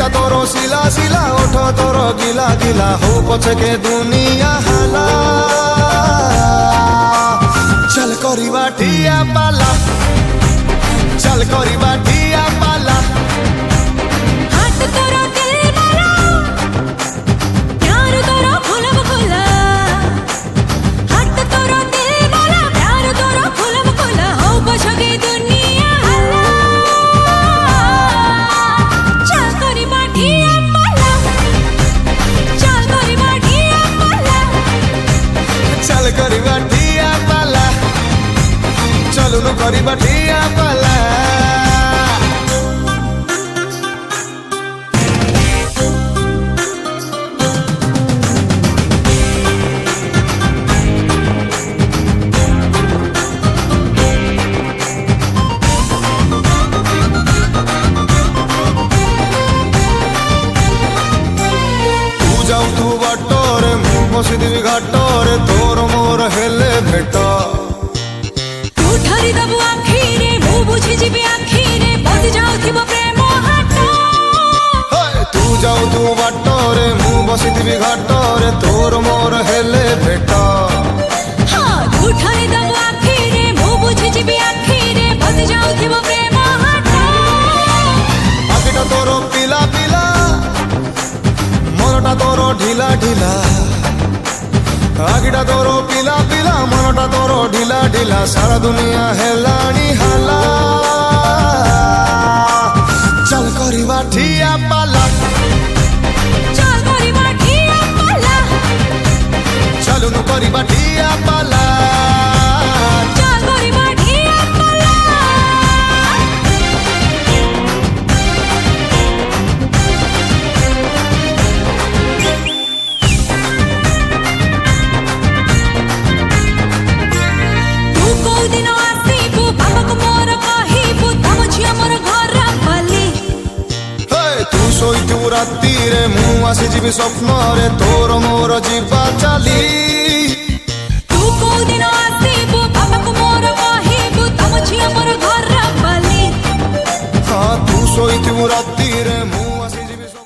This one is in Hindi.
पाटीटा तोर सिला सिला ओठ तोर गिला गिला हो पछके दुनिया हाला चल करिबा ठिया पाला चल करिबा ठिया पाला हाथ तोरो दिल वाला प्यार तोरो फूलब फूला हाथ तोरो दिल वाला प्यार तोरो फूलब फूला हो पछके दुनिया हाला चल करिबा ठिया पाला चल करिबा ठिया पाला चल करिबा ठिया पाला चलुनु करिबा ठिया पाला बसिदिवी घाटरे तोर मोर हेले भेट तू ठरी दबु आखिरे मु बुझी जीवी आखिरे बस जाउथिबो प्रेम हाट तू जाऊ तू बाटरे मु बसिदिवी घाटरे तोर मोर हेले भेट हां तू ठरी दबु आखिरे मु बुझी जीवी आखिरे बस जाउथिबो प्रेम हाट आखिटा तोर पिला पिला मोरटा तोर ढिला ढिला आगिटा तोर पिला पिला मनटा तोर ढिला ढिला सारा दुनिया हेलानी हाला चल करिबा ठिया पाला चल करिबा ठिया पाला चलुनु करिबा ठिया पाला चल करिबा ठिया पाला राती रे मु आसी जीवी स्वप्न रे तोर मोर जीवा चाली